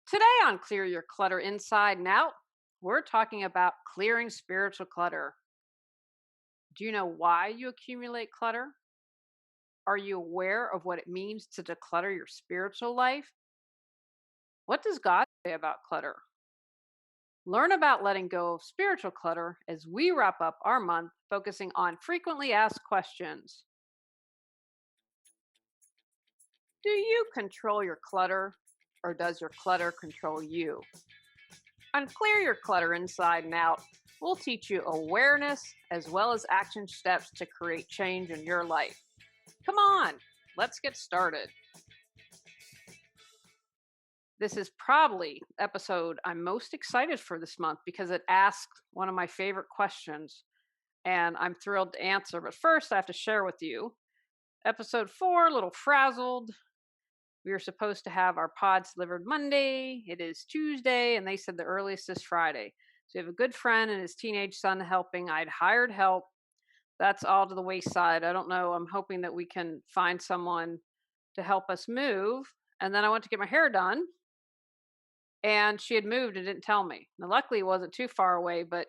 Today on Clear Your Clutter Inside and Out, we're talking about clearing spiritual clutter. Do you know why you accumulate clutter? Are you aware of what it means to declutter your spiritual life? What does God say about clutter? Learn about letting go of spiritual clutter as we wrap up our month focusing on frequently asked questions. Do you control your clutter or does your clutter control you? On Clear Your Clutter Inside and Out, we'll teach you awareness as well as action steps to create change in your life. Come on, let's get started. This is probably the episode I'm most excited for this month because it asks one of my favorite questions, and I'm thrilled to answer. But first, I have to share with you episode 4, a little frazzled. We were supposed to have our pods delivered Monday. It is Tuesday, and they said the earliest is Friday. So we have a good friend and his teenage son helping. I'd hired help. That's all to the wayside. I don't know. I'm hoping that we can find someone to help us move. And then I went to get my hair done, and she had moved and didn't tell me. Now, luckily, it wasn't too far away, but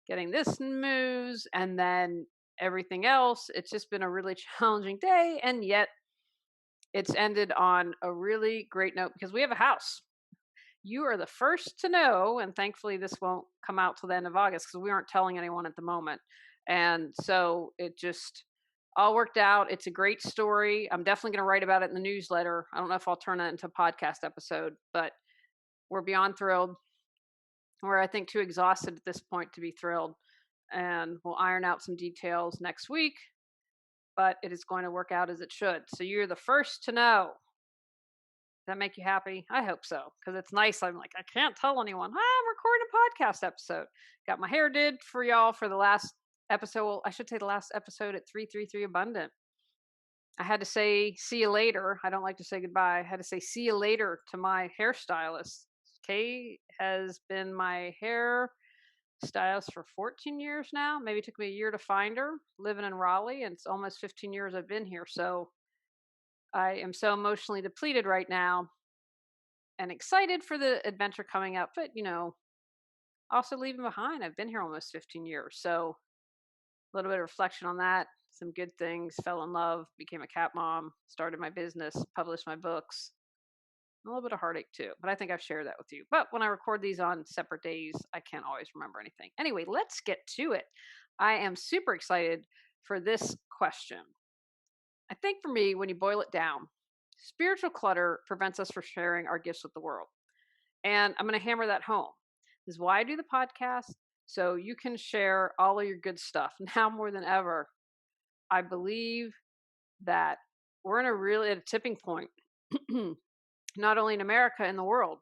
getting this moves and then everything else, it's just been a really challenging day. And yet, it's ended on a really great note because we have a house. You are the first to know, and thankfully this won't come out till the end of August because we aren't telling anyone at the moment. And so it just all worked out. It's a great story. I'm definitely going to write about it in the newsletter. I don't know if I'll turn that into a podcast episode, but we're beyond thrilled. We're, I think, too exhausted at this point to be thrilled. And we'll iron out some details next week, but it is going to work out as it should. So you're the first to know. That make you happy? I hope so, because it's nice. I'm like, I can't tell anyone. I'm recording a podcast episode. Got my hair did for y'all for the last episode. Well, I should say the last episode at 333 Abundant. I had to say see you later. I don't like to say goodbye. I had to say see you later to my hairstylist. Kay has been my hair stylist for 14 years now. Maybe it took me a year to find her, living in Raleigh, and it's almost 15 years I've been here. So I am so emotionally depleted right now and excited for the adventure coming up, but also leaving behind. I've been here almost 15 years. So a little bit of reflection on that, some good things, fell in love, became a cat mom, started my business, published my books, a little bit of heartache too, but I think I've shared that with you. But when I record these on separate days, I can't always remember anything. Anyway, let's get to it. I am super excited for this question. I think for me, when you boil it down, spiritual clutter prevents us from sharing our gifts with the world. And I'm going to hammer that home. This is why I do the podcast, so you can share all of your good stuff. Now more than ever, I believe that we're in at a tipping point, not only in America, in the world.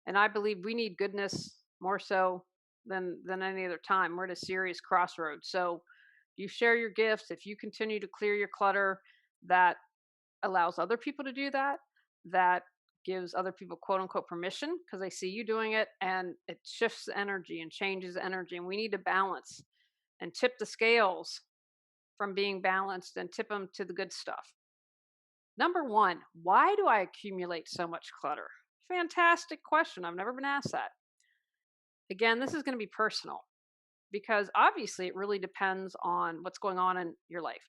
And I believe we need goodness more so than any other time. We're at a serious crossroads. So you share your gifts. If you continue to clear your clutter, that allows other people to do that. That gives other people quote unquote permission because they see you doing it, and it shifts the energy and changes the energy. And we need to balance and tip the scales from being balanced and tip them to the good stuff. Number one, why do I accumulate so much clutter? Fantastic question. I've never been asked that. Again, this is going to be personal because obviously it really depends on what's going on in your life.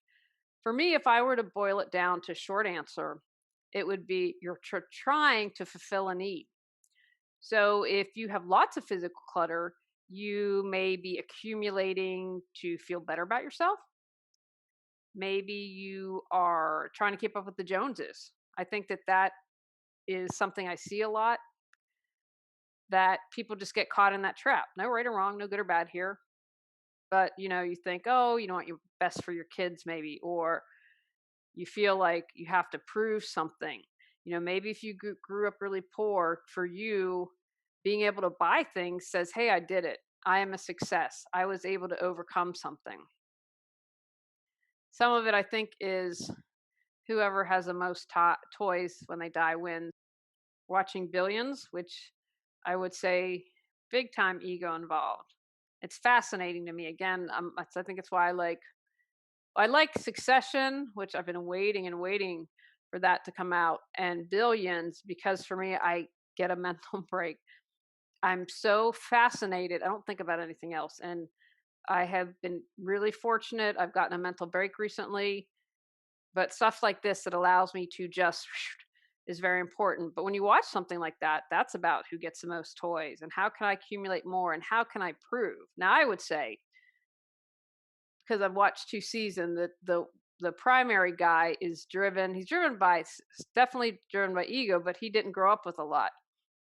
For me, if I were to boil it down to a short answer, it would be you're trying to fulfill a need. So if you have lots of physical clutter, you may be accumulating to feel better about yourself. Maybe you are trying to keep up with the Joneses. I think that is something I see a lot, that people just get caught in that trap. No right or wrong, no good or bad here. But you think, oh, you want your best for your kids, maybe, or you feel like you have to prove something. Maybe if you grew up really poor, for you, being able to buy things says, hey, I did it. I am a success. I was able to overcome something. Some of it, I think, is whoever has the most toys when they die wins. Watching Billions, which I would say big time ego involved. It's fascinating to me. Again, I think it's why I like Succession, which I've been waiting and waiting for that to come out, and Billions, because for me, get a mental break. I'm so fascinated. I don't think about anything else. And I have been really fortunate. I've gotten a mental break recently, but stuff like this that allows me to just is very important. But when you watch something like that, that's about who gets the most toys and how can I accumulate more and how can I prove. Now, I would say, because I've watched 2 seasons, that the primary guy is driven. He's driven by definitely driven by ego, but he didn't grow up with a lot.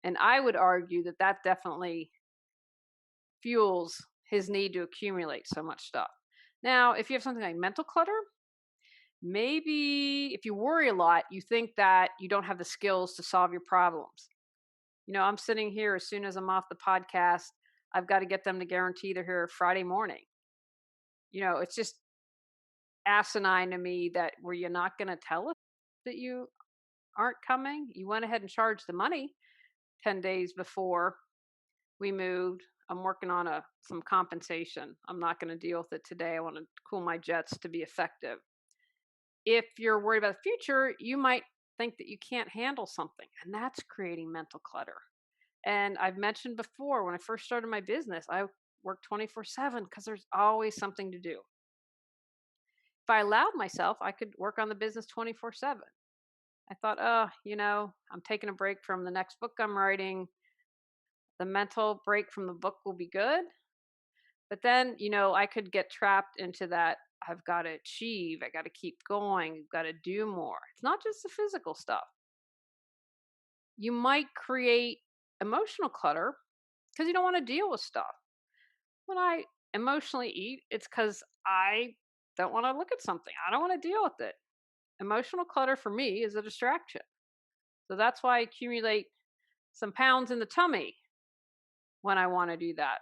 And I would argue that that definitely fuels his need to accumulate so much stuff. Now, if you have something like mental clutter, maybe if you worry a lot, you think that you don't have the skills to solve your problems. I'm sitting here as soon as I'm off the podcast, I've got to get them to guarantee they're here Friday morning. It's just asinine to me that were you not going to tell us that you aren't coming? You went ahead and charged the money 10 days before we moved. I'm working on some compensation. I'm not going to deal with it today. I want to cool my jets to be effective. If you're worried about the future, you might think that you can't handle something, and that's creating mental clutter. And I've mentioned before, when I first started my business, I worked 24/7 because there's always something to do. If I allowed myself, I could work on the business 24/7. I thought, I'm taking a break from the next book I'm writing. The mental break from the book will be good. But then, I could get trapped into that. I've got to achieve. I got to keep going. I've got to do more. It's not just the physical stuff. You might create emotional clutter because you don't want to deal with stuff. When I emotionally eat, it's because I don't want to look at something. I don't want to deal with it. Emotional clutter for me is a distraction. So that's why I accumulate some pounds in the tummy when I want to do that.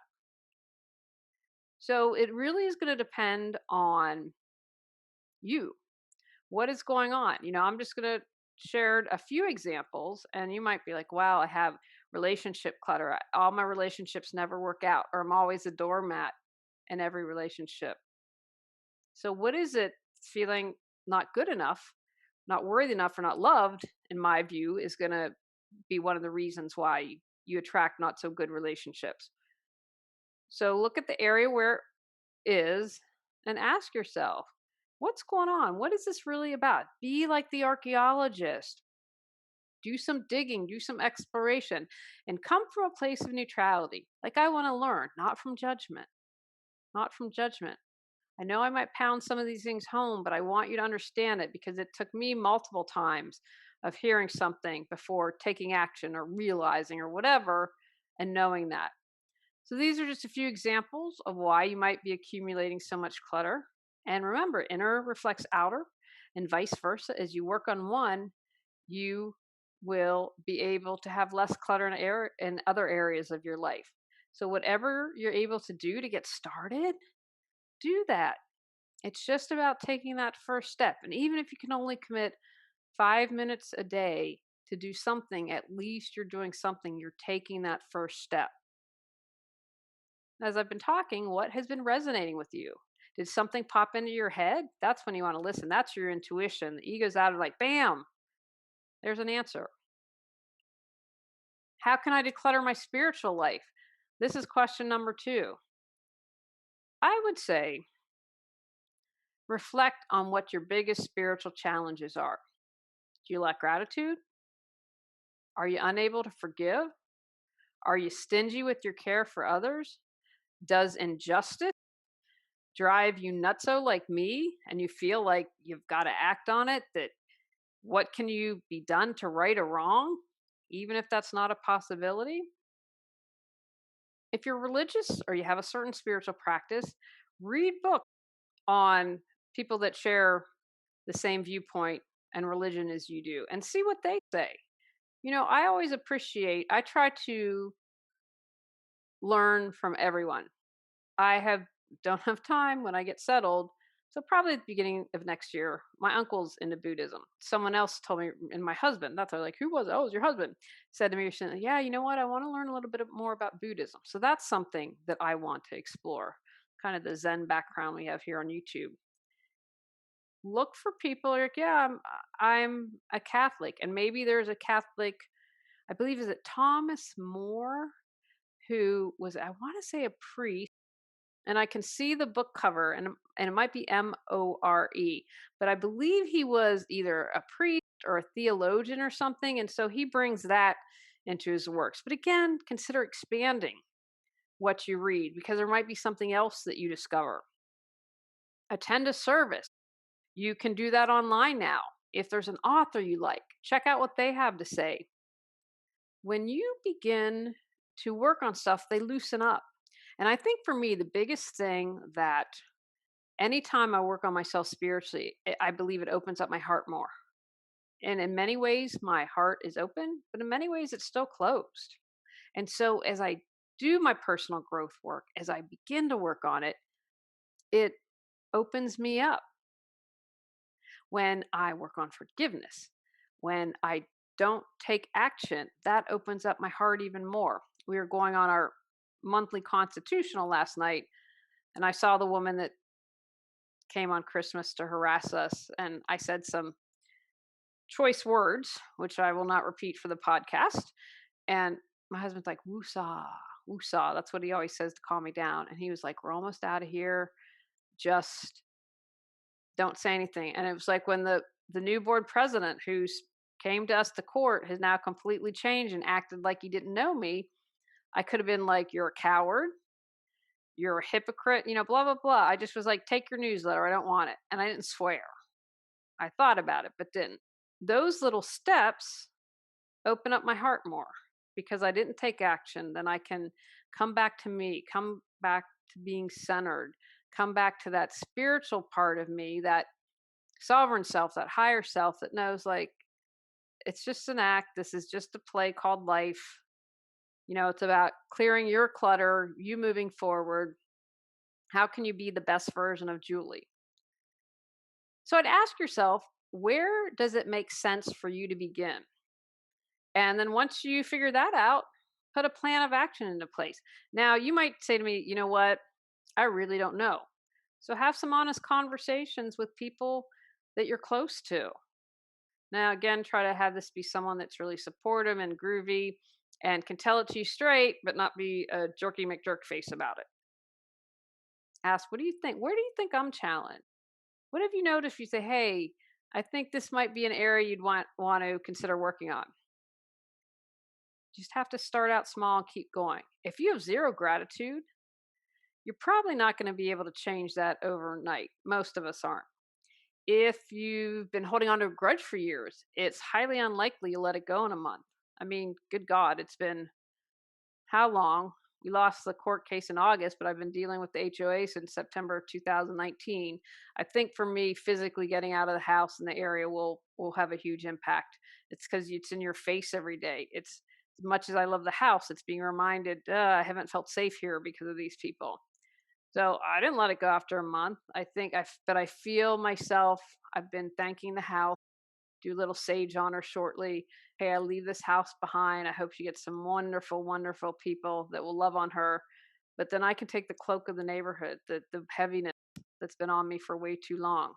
So it really is going to depend on you. What is going on? I'm just going to share a few examples, and you might be like, wow, I have relationship clutter. All my relationships never work out, or I'm always a doormat in every relationship. So, what is it? Feeling not good enough, not worthy enough, or not loved, in my view, is going to be one of the reasons why you attract not so good relationships. So, look at the area where it is and ask yourself, what's going on? What is this really about? Be like the archaeologist. Do some digging, do some exploration, and come from a place of neutrality. Like, I want to learn, not from judgment. Not from judgment. I know I might pound some of these things home, but I want you to understand it because it took me multiple times of hearing something before taking action or realizing or whatever and knowing that. So these are just a few examples of why you might be accumulating so much clutter. And remember, inner reflects outer and vice versa. As you work on one, you will be able to have less clutter in other areas of your life. So whatever you're able to do to get started, do that. It's just about taking that first step. And even if you can only commit 5 minutes a day to do something, at least you're doing something. You're taking that first step. As I've been talking, what has been resonating with you? Did something pop into your head? That's when you want to listen. That's your intuition. The ego's out of like, bam, there's an answer. How can I declutter my spiritual life? This is question number 2. I would say reflect on what your biggest spiritual challenges are. Do you lack gratitude? Are you unable to forgive? Are you stingy with your care for others? Does injustice drive you nutso like me and you feel like you've got to act on it? That what can you be done to right a wrong, even if that's not a possibility? If you're religious or you have a certain spiritual practice, read books on people that share the same viewpoint and religion as you do and see what they say. I always I try to learn from everyone. Don't have time when I get settled. So probably at the beginning of next year, my uncle's into Buddhism. Someone else told me, and my husband, that's like, who was it? Oh, it was your husband. Said to me recently, yeah, you know what? I want to learn a little bit more about Buddhism. So that's something that I want to explore. Kind of the Zen background we have here on YouTube. Look for people like, yeah, I'm a Catholic, and maybe there's a Catholic I believe is it Thomas More, who was, I want to say, a priest, and I can see the book cover, and it might be More, but I believe he was either a priest or a theologian or something, and so he brings that into his works. But again, consider expanding what you read because there might be something else that you discover. Attend a service. You can do that online now. If there's an author you like, check out what they have to say. When you begin to work on stuff, they loosen up. And I think for me, the biggest thing that anytime I work on myself spiritually, I believe it opens up my heart more. And in many ways, my heart is open, but in many ways, it's still closed. And so as I do my personal growth work, as I begin to work on it, it opens me up. When I work on forgiveness, when I don't take action, that opens up my heart even more. We were going on our monthly constitutional last night, and I saw the woman that came on Christmas to harass us, and I said some choice words, which I will not repeat for the podcast. And my husband's like, woosah, woosah. That's what he always says to calm me down. And he was like, we're almost out of here. Just don't say anything. And it was like when the new board president who's came to us to court has now completely changed and acted like he didn't know me. I could have been like, you're a coward, you're a hypocrite, blah, blah, blah. I just was like, take your newsletter. I don't want it. And I didn't swear. I thought about it, but didn't. Those little steps open up my heart more because I didn't take action. Then I can come back to me, come back to being centered, come back to that spiritual part of me, that sovereign self, that higher self that knows like, it's just an act. This is just a play called life. It's about clearing your clutter, you moving forward. How can you be the best version of Julie? So I'd ask yourself, where does it make sense for you to begin? And then once you figure that out, put a plan of action into place. Now, you might say to me, you know what? I really don't know. So have some honest conversations with people that you're close to. Now, again, try to have this be someone that's really supportive and groovy and can tell it to you straight, but not be a jerky McJerk face about it. Ask, what do you think? Where do you think I'm challenged? What have you noticed? You say, hey, I think this might be an area you'd want to consider working on. Just have to start out small and keep going. If you have zero gratitude, you're probably not going to be able to change that overnight. Most of us aren't. If you've been holding on to a grudge for years, it's highly unlikely you'll let it go in a month. I mean, good God, it's been how long? We lost the court case in August, but I've been dealing with the HOA since September 2019. I think for me, physically getting out of the house in the area will have a huge impact. It's because it's in your face every day. It's as much as I love the house, it's being reminded, I haven't felt safe here because of these people. So I didn't let it go after a month. But I feel myself. I've been thanking the house, do a little sage on her shortly. Hey, I leave this house behind. I hope she gets some wonderful, wonderful people that will love on her. But then I can take the cloak of the neighborhood, the heaviness that's been on me for way too long.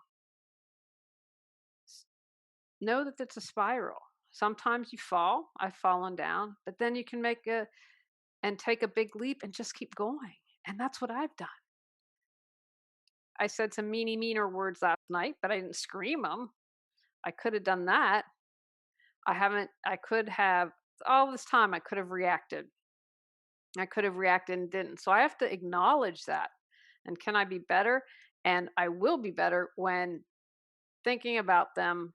Know that it's a spiral. Sometimes you fall. I've fallen down, but then you can take a big leap and just keep going. And that's what I've done. I said some meaner words last night, but I didn't scream them. I could have done that. All this time I could have reacted. I could have reacted and didn't. So I have to acknowledge that. And can I be better? And I will be better when thinking about them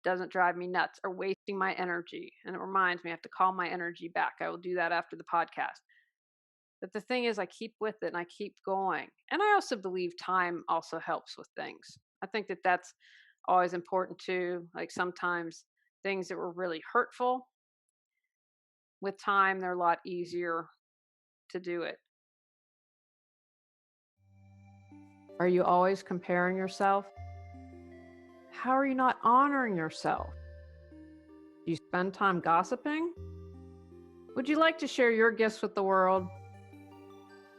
doesn't drive me nuts or wasting my energy. And it reminds me, I have to call my energy back. I will do that after the podcast. But the thing is, I keep with it and I keep going. And I also believe time also helps with things. I think that that's always important too. Like sometimes things that were really hurtful, with time, they're a lot easier to do it. Are you always comparing yourself? How are you not honoring yourself? Do you spend time gossiping? Would you like to share your gifts with the world?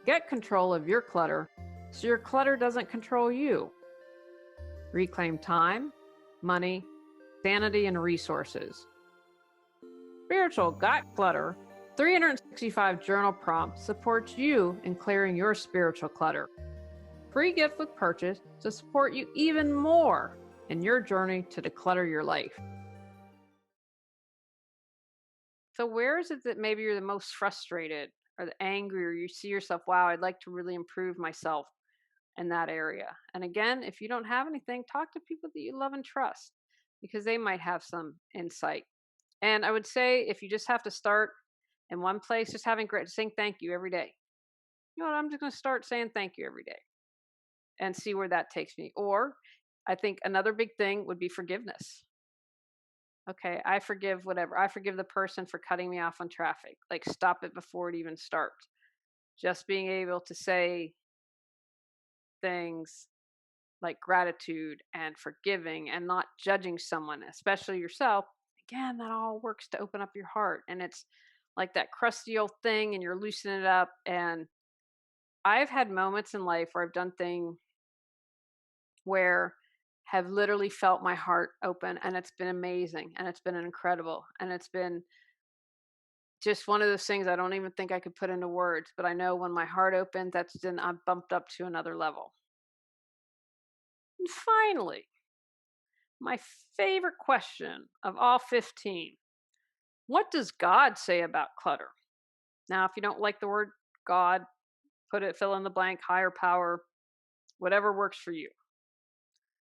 Get control of your clutter so your clutter doesn't control you. Reclaim time, money, sanity, and resources. Spiritual Got Clutter 365 journal prompt supports you in clearing your spiritual clutter. Free gift with purchase to support you even more in your journey to declutter your life. So, where is it that maybe you're the most frustrated or the angry, or you see yourself, wow, I'd like to really improve myself in that area? And again, if you don't have anything, talk to people that you love and trust because they might have some insight. And I would say if you just have to start in one place, just having grit, saying thank you every day. You know what? I'm just going to start saying thank you every day and see where that takes me. Or I think another big thing would be forgiveness. Okay, I forgive whatever. I forgive the person for cutting me off on traffic. Like, stop it before it even starts. Just being able to say things like gratitude and forgiving and not judging someone, especially yourself. Again, that all works to open up your heart. And it's like that crusty old thing, and you're loosening it up. And I've had moments in life where I've done things where have literally felt my heart open, and it's been amazing and it's been incredible, and it's been just one of those things I don't even think I could put into words, but I know when my heart opened, that's then I'm bumped up to another level. And finally, my favorite question of all 15. What does God say about clutter? Now, if you don't like the word God, put it, fill in the blank, higher power, whatever works for you.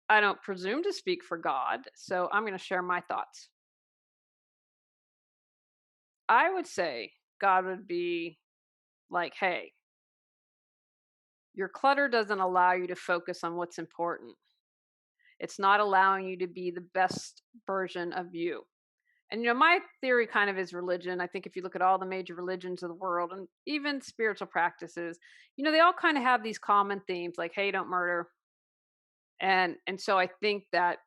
I don't presume to speak for God, so I'm going to share my thoughts. I would say God would be like, hey, your clutter doesn't allow you to focus on what's important. It's not allowing you to be the best version of you. And my theory kind of is religion. I think if you look at all the major religions of the world and even spiritual practices, they all kind of have these common themes like, hey, don't murder. And so I think that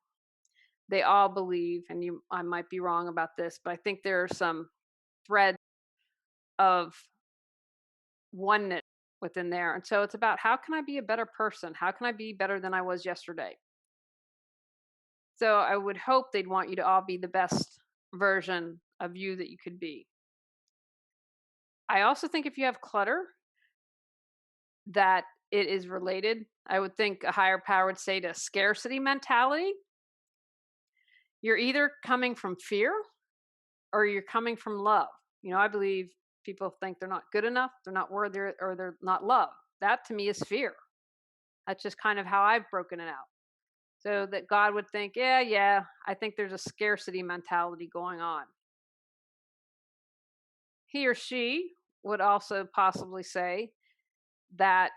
they all believe, and I might be wrong about this, but I think there are some threads of oneness within there. And so it's about, how can I be a better person? How can I be better than I was yesterday? So I would hope they'd want you to all be the best version of you that you could be. I also think if you have clutter, that it is related. I would think a higher power would say to scarcity mentality. You're either coming from fear or you're coming from love. I believe people think they're not good enough, they're not worthy, or they're not loved. That to me is fear. That's just kind of how I've broken it out. So that God would think, yeah, I think there's a scarcity mentality going on. He or she would also possibly say that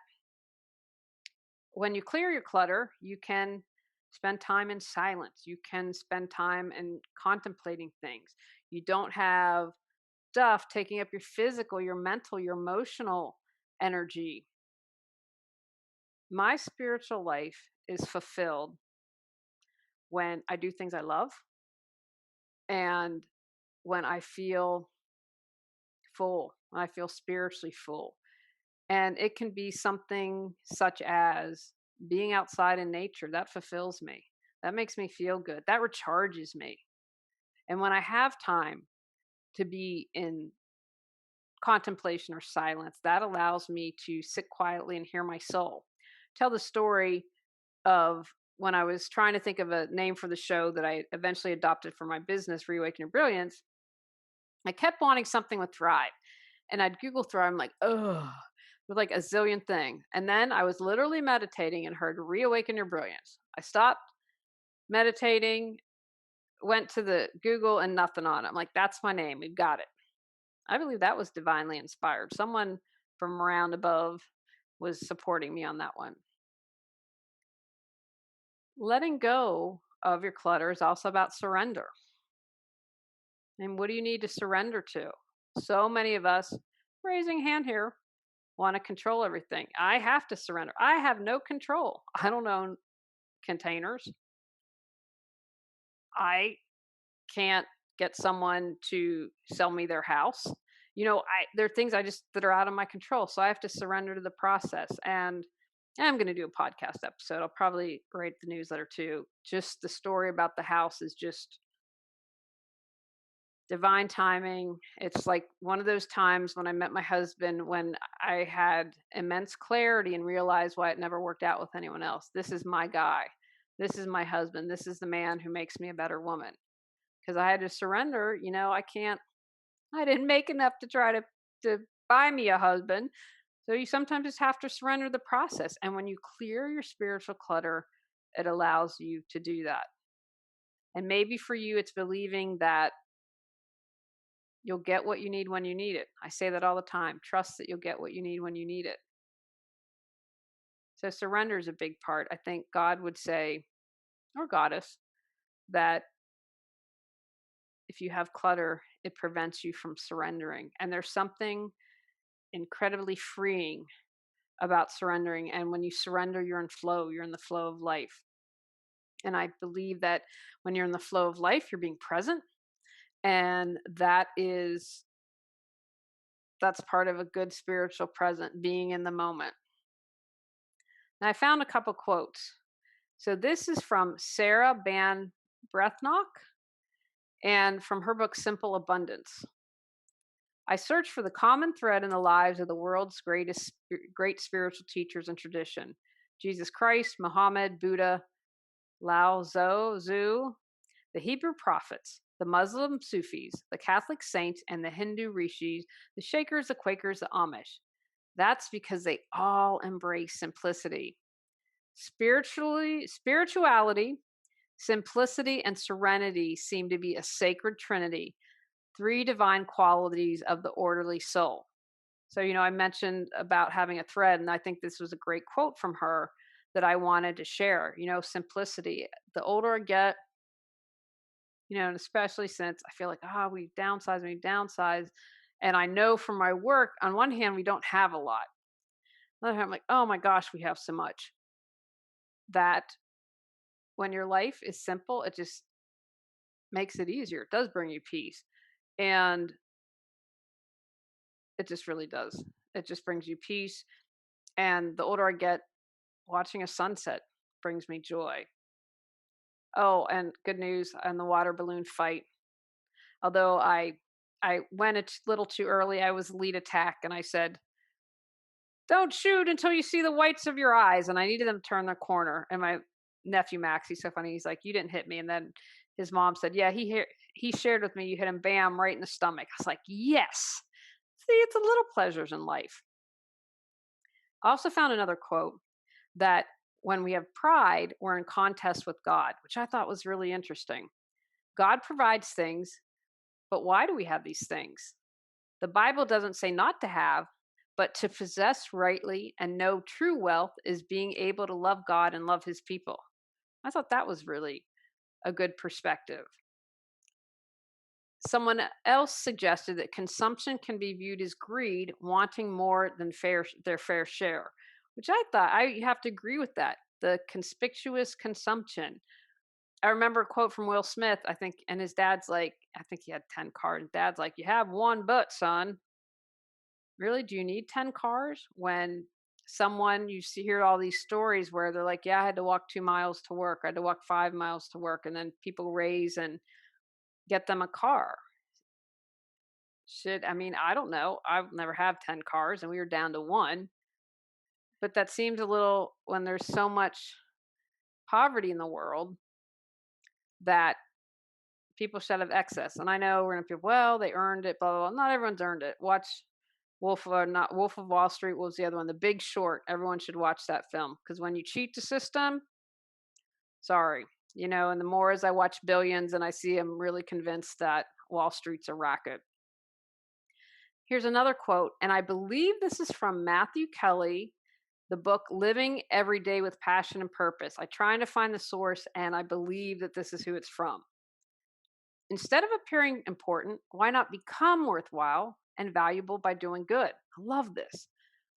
when you clear your clutter, you can spend time in silence. You can spend time in contemplating things. You don't have stuff taking up your physical, your mental, your emotional energy. My spiritual life is fulfilled when I do things I love and when I feel full, when I feel spiritually full. And it can be something such as being outside in nature. That fulfills me. That makes me feel good. That recharges me. And when I have time to be in contemplation or silence, that allows me to sit quietly and hear my soul. Tell the story of when I was trying to think of a name for the show that I eventually adopted for my business, Reawaken Your Brilliance. I kept wanting something with Thrive. And I'd Google Thrive. I'm like, oh, with like a zillion things. And then I was literally meditating and heard Reawaken Your Brilliance. I stopped meditating, went to the Google, and nothing on it. I'm like, that's my name. We've got it. I believe that was divinely inspired. Someone from around above was supporting me on that one. Letting go of your clutter is also about surrender. And what do you need to surrender to? So many of us, raising hand here, want to control everything. I have to surrender. I have no control. I don't own containers. I can't get someone to sell me their house. There are things that are out of my control. So I have to surrender to the process. And I'm going to do a podcast episode. I'll probably write the newsletter too. Just the story about the house is just Divine timing. It's like one of those times when I met my husband when I had immense clarity and realized why it never worked out with anyone else. This is my guy. This is my husband. This is the man who makes me a better woman. Because I had to surrender, I didn't make enough to try to buy me a husband. So you sometimes just have to surrender the process. And when you clear your spiritual clutter, it allows you to do that. And maybe for you, it's believing that you'll get what you need when you need it. I say that all the time. Trust that you'll get what you need when you need it. So surrender is a big part. I think God would say, or goddess, that if you have clutter, it prevents you from surrendering. And there's something incredibly freeing about surrendering. And when you surrender, you're in flow, you're in the flow of life. And I believe that when you're in the flow of life, you're being present. And that's part of a good spiritual present, being in the moment. And I found a couple quotes. So this is from Sarah Ban Breathnock and from her book, Simple Abundance. I search for the common thread in the lives of the world's great spiritual teachers and tradition. Jesus Christ, Muhammad, Buddha, Lao Tzu, the Hebrew prophets, the Muslim Sufis, the Catholic saints, and the Hindu rishis, the Shakers, the Quakers, the Amish. That's because they all embrace simplicity. Spirituality, simplicity, and serenity seem to be a sacred trinity, three divine qualities of the orderly soul. So, I mentioned about having a thread, and I think this was a great quote from her that I wanted to share. Simplicity. The older I get, and especially since I feel like, we downsize. And I know from my work, on one hand, we don't have a lot. On the other hand, I'm like, oh my gosh, we have so much. That when your life is simple, it just makes it easier. It does bring you peace. And it just really does. It just brings you peace. And the older I get, watching a sunset brings me joy. Oh, and good news on the water balloon fight. Although I went a little too early, I was lead attack, and I said, "Don't shoot until you see the whites of your eyes." And I needed them to turn the corner. And my nephew Max, he's so funny. He's like, "You didn't hit me." And then his mom said, "Yeah, he shared with me. You hit him, bam, right in the stomach." I was like, "Yes." See, it's the little pleasures in life. I also found another quote that when we have pride, we're in contest with God, which I thought was really interesting. God provides things, but why do we have these things? The Bible doesn't say not to have, but to possess rightly and know true wealth is being able to love God and love his people. I thought that was really a good perspective. Someone else suggested that consumption can be viewed as greed, wanting more than their fair share, which I thought I have to agree with that. The conspicuous consumption. I remember a quote from Will Smith, I think, and his dad's like, I think he had 10 cars. And dad's like, "You have one butt, son." Really? Do you need 10 cars? When hear all these stories where they're like, "Yeah, I had to walk 2 miles to work. I had to walk 5 miles to work." And then people raise and get them a car. I don't know. I've never have 10 cars and we were down to one. But that seems a little, when there's so much poverty in the world, that people should have excess. And I know we're going to be, well, they earned it, blah, blah, blah. Not everyone's earned it. Watch Wolf of Wall Street. What was the other one? The Big Short. Everyone should watch that film, because when you cheat the system, sorry. And the more as I watch Billions and I see, I'm really convinced that Wall Street's a racket. Here's another quote, and I believe this is from Matthew Kelly, the book Living Every Day with Passion and Purpose. I'm trying to find the source, and I believe that this is who it's from. Instead of appearing important, why not become worthwhile and valuable by doing good? I love this.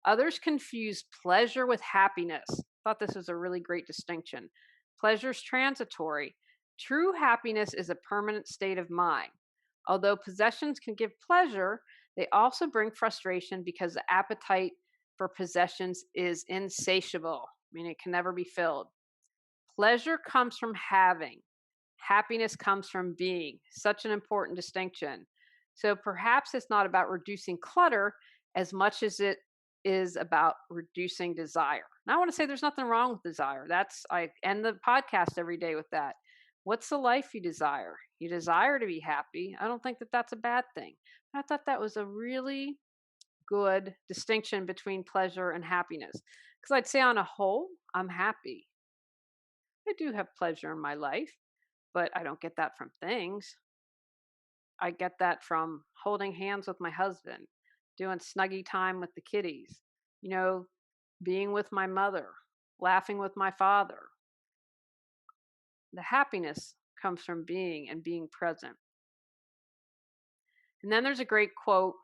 Others confuse pleasure with happiness. I thought this was a really great distinction. Pleasure is transitory. True happiness is a permanent state of mind. Although possessions can give pleasure, they also bring frustration because the appetite for possessions is insatiable. It can never be filled. Pleasure comes from having. Happiness comes from being. Such an important distinction. So perhaps it's not about reducing clutter as much as it is about reducing desire. And I want to say there's nothing wrong with desire. I end the podcast every day with that. What's the life you desire? You desire to be happy. I don't think that that's a bad thing. I thought that was a really good distinction between pleasure and happiness. Because I'd say on a whole, I'm happy. I do have pleasure in my life, but I don't get that from things. I get that from holding hands with my husband, doing snuggy time with the kitties, you know, being with my mother, laughing with my father. The happiness comes from being and being present. And then there's a great quote.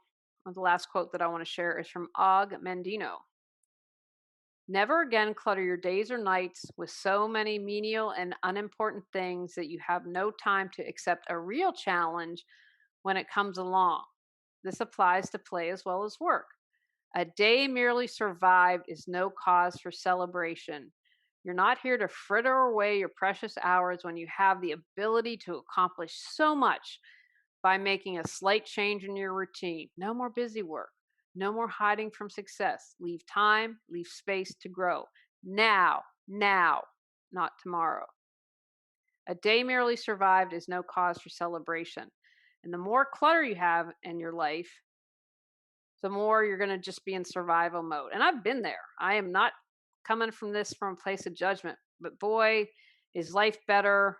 The last quote that I want to share is from Og Mandino. Never again clutter your days or nights with so many menial and unimportant things that you have no time to accept a real challenge when it comes along. This applies to play as well as work. A day merely survived is no cause for celebration. You're not here to fritter away your precious hours when you have the ability to accomplish so much by making a slight change in your routine. No more busy work. No more hiding from success. Leave time, leave space to grow. Now, not tomorrow. A day merely survived is no cause for celebration. And the more clutter you have in your life, the more you're going to just be in survival mode. And I've been there. I am not coming from this from a place of judgment, but boy, is life better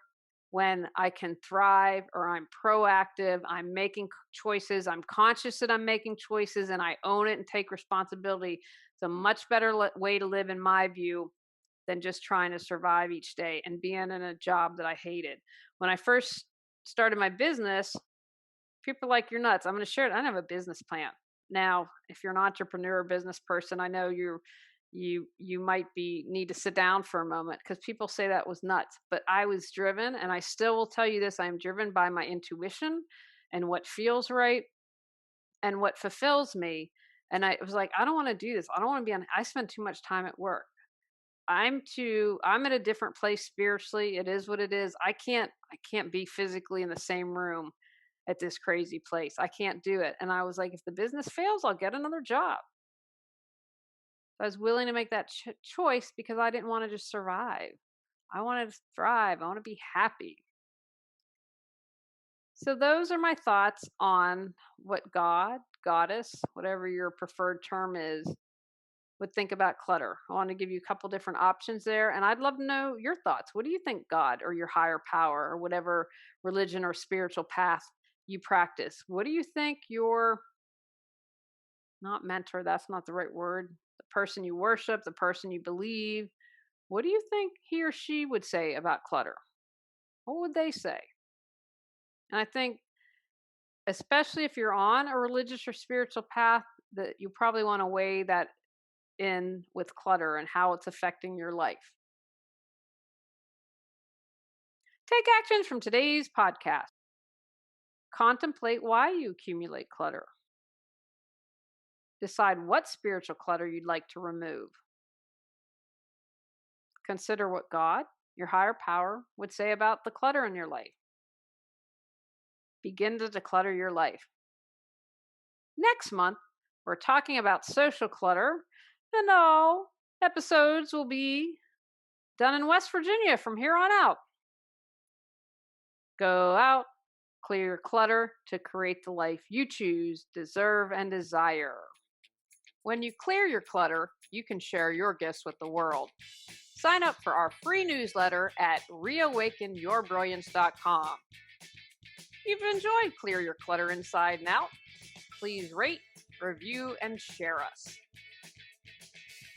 when I can thrive, or I'm proactive, I'm making choices, I'm conscious that I'm making choices, and I own it and take responsibility. It's a much better way to live, in my view, than just trying to survive each day and being in a job that I hated. When I first started my business, people are like, "You're nuts." I'm going to share it. I don't have a business plan. Now, if you're an entrepreneur or business person, I know you might need to sit down for a moment, because people say that was nuts, but I was driven, and I still will tell you this. I am driven by my intuition and what feels right and what fulfills me. And I was like, I don't want to do this. I don't want to I spend too much time at work. I'm at a different place spiritually. It is what it is. I can't be physically in the same room at this crazy place. I can't do it. And I was like, if the business fails, I'll get another job. I was willing to make that choice because I didn't want to just survive. I wanted to thrive. I want to be happy. So those are my thoughts on what God, goddess, whatever your preferred term is, would think about clutter. I want to give you a couple different options there, and I'd love to know your thoughts. What do you think God, or your higher power, or whatever religion or spiritual path you practice? What do you think your, not mentor, that's not the right word, the person you worship, the person you believe, what do you think he or she would say about clutter? What would they say? And I think, especially if you're on a religious or spiritual path, that you probably want to weigh that in with clutter and how it's affecting your life. Take actions from today's podcast. Contemplate why you accumulate clutter. Decide what spiritual clutter you'd like to remove. Consider what God, your higher power, would say about the clutter in your life. Begin to declutter your life. Next month, we're talking about social clutter, and all episodes will be done in West Virginia from here on out. Go out, clear your clutter to create the life you choose, deserve, and desire. When you clear your clutter, you can share your gifts with the world. Sign up for our free newsletter at reawakenyourbrilliance.com. If you've enjoyed Clear Your Clutter Inside and Out, please rate, review, and share us.